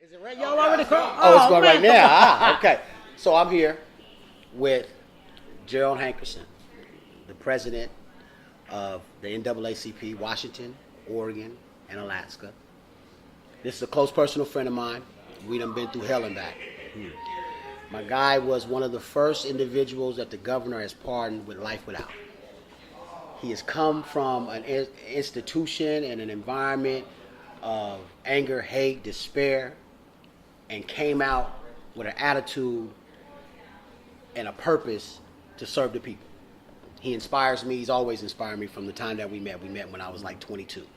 Is it right? Y'all already called? Oh, it's going man, right now. Okay. So I'm here with Gerald Hankerson, the president of the NAACP, Washington, Oregon, and Alaska. This is a close personal friend of mine. We done been through hell and back. My guy was one of the first individuals that the governor has pardoned with life without. He has come from an institution and an environment of anger, hate, despair, and came out with an attitude and a purpose to serve the people. He inspires me. He's always inspired me from the time that we met. We met when I was like 22.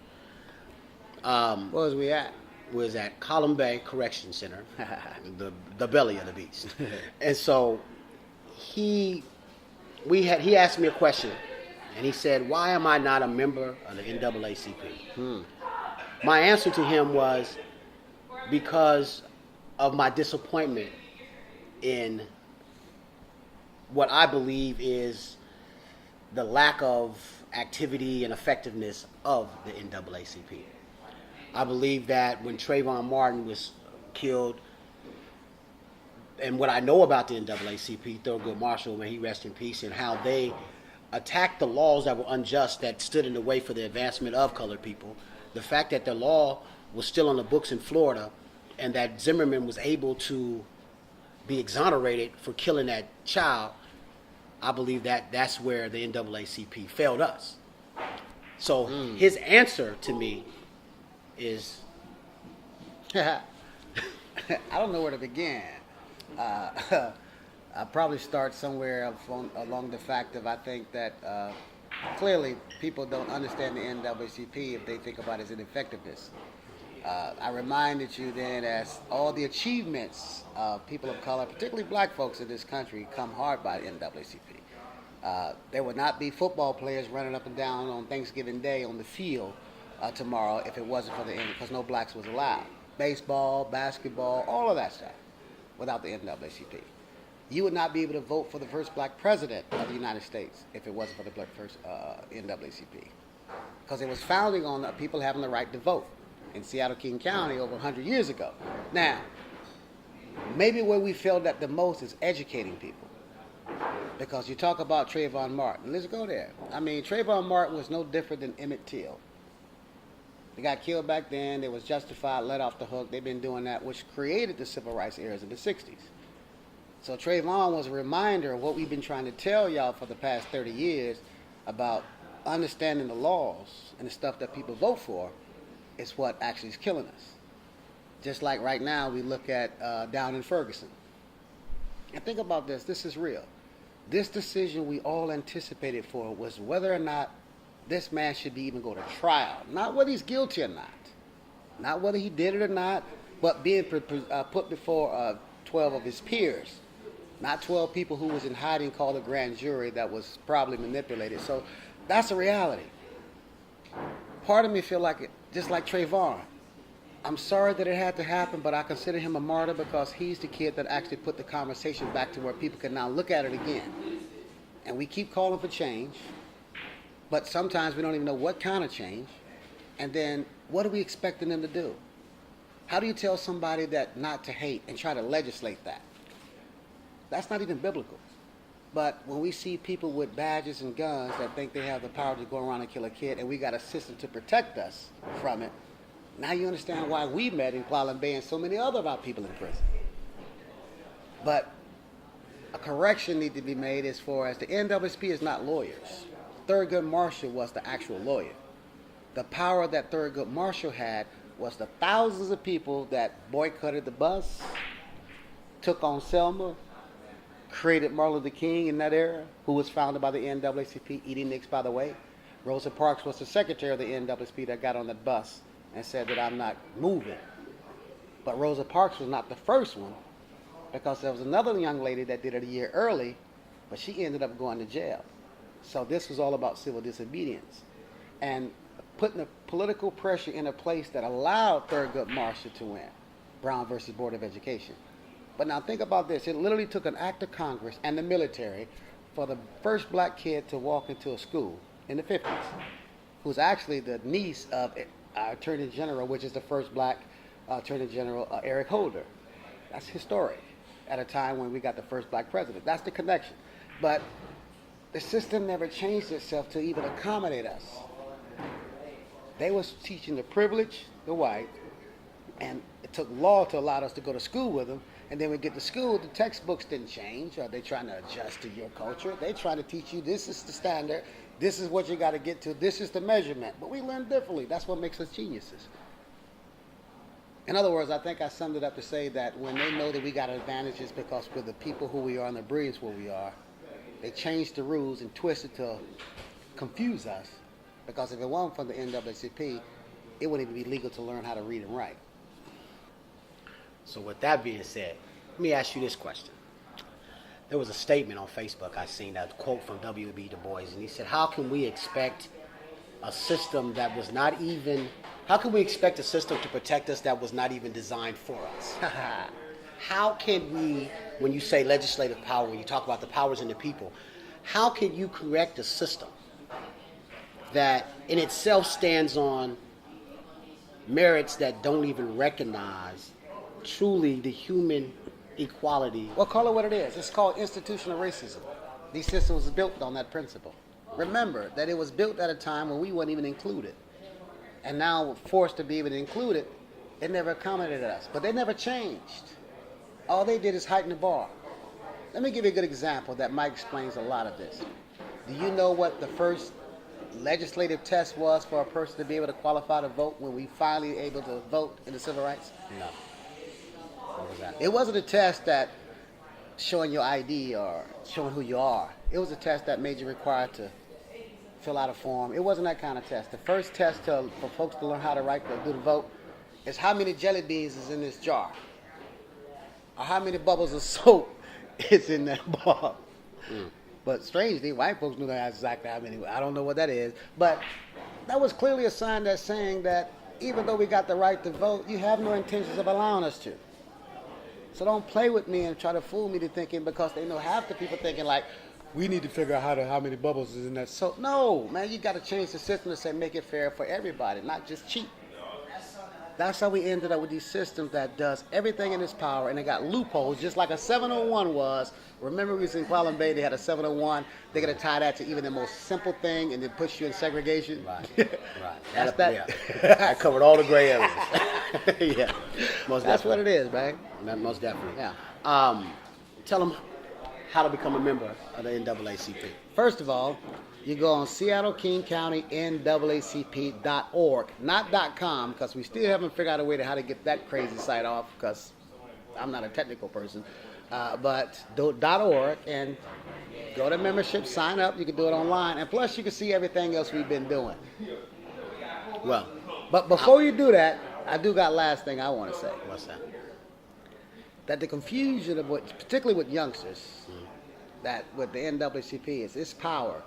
Where was we at? Was at Column Bay Correction Center, the belly of the beast. And so he asked me a question, and he said, "Why am I not a member of the NAACP?" My answer to him was because of my disappointment in what I believe is the lack of activity and effectiveness of the NAACP. I believe that when Trayvon Martin was killed, and what I know about the NAACP, Thurgood Marshall, may he rest in peace, and how they attacked the laws that were unjust, that stood in the way for the advancement of colored people, the fact that the law was still on the books in Florida, and that Zimmerman was able to be exonerated for killing that child, I believe that that's where the NAACP failed us. So his answer to me is, I don't know where to begin. I'll probably start somewhere along the fact of I think that clearly people don't understand the NAACP if they think about its ineffectiveness. I reminded you then as all the achievements of people of color, particularly black folks in this country, come hard by the NAACP. There would not be football players running up and down on Thanksgiving Day on the field tomorrow if it wasn't for the because no blacks was allowed. Baseball, basketball, all of that stuff without the NAACP. You would not be able to vote for the first black president of the United States if it wasn't for the first NAACP. Because it was founding on people having the right to vote in Seattle, King County over 100 years ago. Now, maybe where we failed at the most is educating people. Because you talk about Trayvon Martin. Let's go there. I mean, Trayvon Martin was no different than Emmett Till. They got killed back then. They was justified, let off the hook. They've been doing that, which created the civil rights eras in the 60s. So Trayvon was a reminder of what we've been trying to tell y'all for the past 30 years about understanding the laws and the stuff that people vote for is what actually is killing us. Just like right now we look at down in Ferguson. And think about this. This is real. This decision we all anticipated for was whether or not this man should be even go to trial. Not whether he's guilty or not. Not whether he did it or not, but being put before 12 of his peers. Not 12 people who was in hiding called a grand jury that was probably manipulated. So that's a reality. Part of me feel like it, just like Trayvon. I'm sorry that it had to happen, but I consider him a martyr because he's the kid that actually put the conversation back to where people can now look at it again. And we keep calling for change, but sometimes we don't even know what kind of change. And then what are we expecting them to do? How do you tell somebody that not to hate and try to legislate that? That's not even biblical. But when we see people with badges and guns that think they have the power to go around and kill a kid, and we got a system to protect us from it, now you understand why we met in Column Bay and so many other of our people in prison. But a correction needs to be made as far as the NAACP is not lawyers. Thurgood Marshall was the actual lawyer. The power that Thurgood Marshall had was the thousands of people that boycotted the bus, took on Selma, created Martin Luther King in that era, who was founded by the NAACP. Edie Nicks, by the way. Rosa Parks was the secretary of the NAACP that got on that bus and said that I'm not moving. But Rosa Parks was not the first one, because there was another young lady that did it a year early, but she ended up going to jail. So this was all about civil disobedience. And putting the political pressure in a place that allowed Thurgood Marshall to win, Brown versus Board of Education. But now think about this. It literally took an act of Congress and the military for the first black kid to walk into a school in the 50s, who's actually the niece of our Attorney General, which is the first black Attorney General Eric Holder. That's historic at a time when we got the first black president. That's the connection. But the system never changed itself to even accommodate us. They was teaching the privileged, the white, and it took law to allow us to go to school with them. And then we get to school, the textbooks didn't change. Are they trying to adjust to your culture? They trying to teach you this is the standard, this is what you got to get to, this is the measurement. But we learn differently. That's what makes us geniuses. In other words, I think I summed it up to say that when they know that we got advantages because we're the people who we are and the brilliance where we are, they changed the rules and twisted to confuse us. Because if it wasn't for the NAACP, it wouldn't even be legal to learn how to read and write. So with that being said, let me ask you this question. There was a statement on Facebook I seen, a quote from W.B. Du Bois, and he said, how can we expect a system that was not even, how can we expect a system to protect us that was not even designed for us? How can we, when you say legislative power, when you talk about the powers in the people, how can you correct a system that in itself stands on merits that don't even recognize truly the human equality? Well, call it what it is. It's called institutional racism. These systems were built on that principle. Remember that it was built at a time when we weren't even included. And now we're forced to be even included. It never accommodated us. But they never changed. All they did is heighten the bar. Let me give you a good example that might explain a lot of this. Do you know what the first legislative test was for a person to be able to qualify to vote when we finally able to vote in the civil rights? No. What was that? It wasn't a test that showing your ID or showing who you are. It was a test that made you required to fill out a form. It wasn't that kind of test. The first test for folks to learn how to do the vote is how many jelly beans is in this jar, or how many bubbles of soap is in that bar. But strangely, white folks knew that exactly how many. I don't know what that is, but that was clearly a sign that's saying that even though we got the right to vote, you have no intentions of allowing us to. So don't play with me and try to fool me to thinking, because they know half the people thinking like, we need to figure out how many bubbles is in that soap. No, man, you got to change the system to say make it fair for everybody, not just cheap. That's how we ended up with these systems that does everything in its power, and they got loopholes, just like a 701 was. Remember we was in Qualum Bay, they had a 701. They're going to tie that to even the most simple thing and then push you in segregation. Right, right. That's that. Yeah. That covered all the gray areas. Yeah, most That's definitely. what it is, man. Most definitely. Yeah. Tell them how to become a member of the NAACP. First of all, you go on Seattle King County NAACP.org, not .com, because we still haven't figured out a way to how to get that crazy site off, because I'm not a technical person. But .org, and go to membership, sign up. You can do it online, and plus you can see everything else we've been doing. Well, But before you do that, I do got last thing I want to say. what's that? That the confusion of what, particularly with youngsters, that with the NAACP is its power.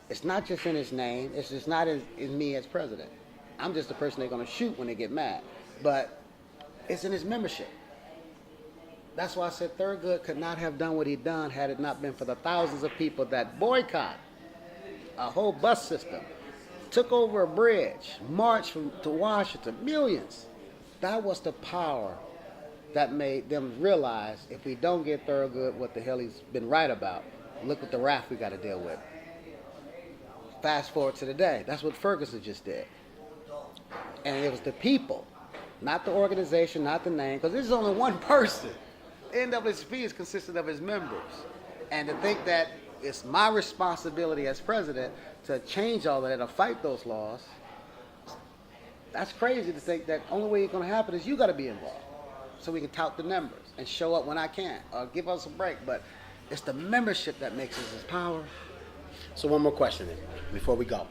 It's not just in its name. It's just not in me as president. I'm just the person they're going to shoot when they get mad. But it's in his membership. That's why I said Thurgood could not have done what he done had it not been for the thousands of people that boycott a whole bus system, took over a bridge, marched to Washington, millions. That was the power that made them realize if we don't get Thurgood what the hell he's been right about, look at the wrath we got to deal with. Fast forward to today, that's what Ferguson just did. And it was the people, not the organization, not the name, because this is only one person. NAACP is consistent of his members. And to think that it's my responsibility as president to change all of that, to fight those laws, that's crazy to think that only way it's going to happen is you got to be involved. So we can tout the numbers and show up when I can, or give us a break. But it's the membership that makes us his power. So one more question then, before we go.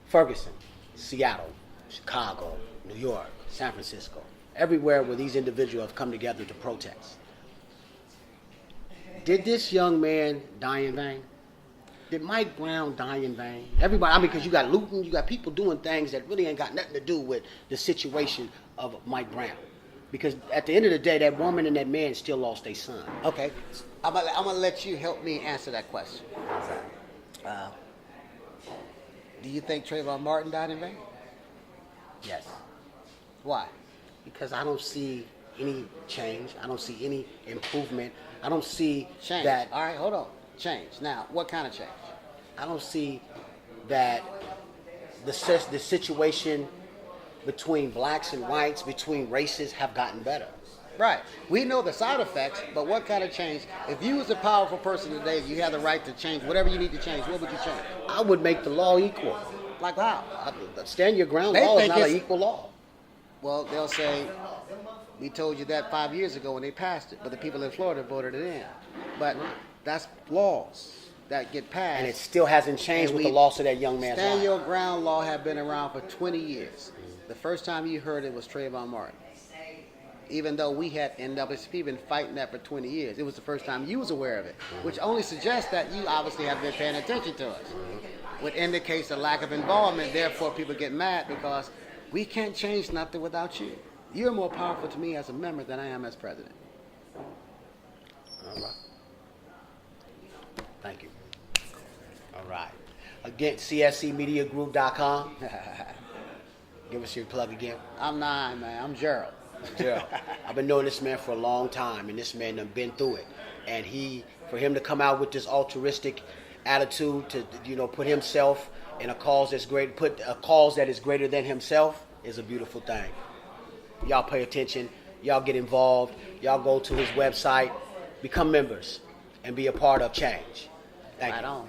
Ferguson, Seattle, Chicago, New York, San Francisco, everywhere where these individuals have come together to protest. Did this young man die in vain? Did Mike Brown die in vain? Everybody, I mean, because you got looting, you got people doing things that really ain't got nothing to do with the situation of Mike Brown. Because at the end of the day, that woman and that man still lost their son. Okay, I'm gonna let you help me answer that question. Do you think Trayvon Martin died in vain? Yes. Why? Because I don't see any change. I don't see any improvement. I don't see Change. that. All right, hold on. Change. Now, what kind of change? I don't see that the situation between blacks and whites, between races, have gotten better. Right. We know the side effects, but what kind of change? If you was a powerful person today, you had the right to change whatever you need to change, what would you change? I would make the law equal. Like how? Stand your ground. They Law is think not an it's- equal law. Well, they'll say, we told you that 5 years ago when they passed it, but the people in Florida voted it in. But that's laws that get passed. And it still hasn't changed And with the we- loss of that young man's Stand life. your ground law have been around for 20 years. The first time you heard it was Trayvon Martin. Even though we had NAACP been fighting that for 20 years, it was the first time you was aware of it, which only suggests that you obviously have been paying attention to us. Which indicates a lack of involvement. Therefore, people get mad because we can't change nothing without you. You're more powerful to me as a member than I am as president. All right. Thank you. All right. Again, cscmediagroup.com. Give us your plug again. I'm nine, man. I'm Gerald. Gerald. I've been knowing this man for a long time, and this man done been through it. And for him to come out with this altruistic attitude to, put himself in a cause that's great, put a cause that is greater than himself is a beautiful thing. Y'all pay attention. Y'all get involved. Y'all go to his website, become members, and be a part of change. Thank Right you. on.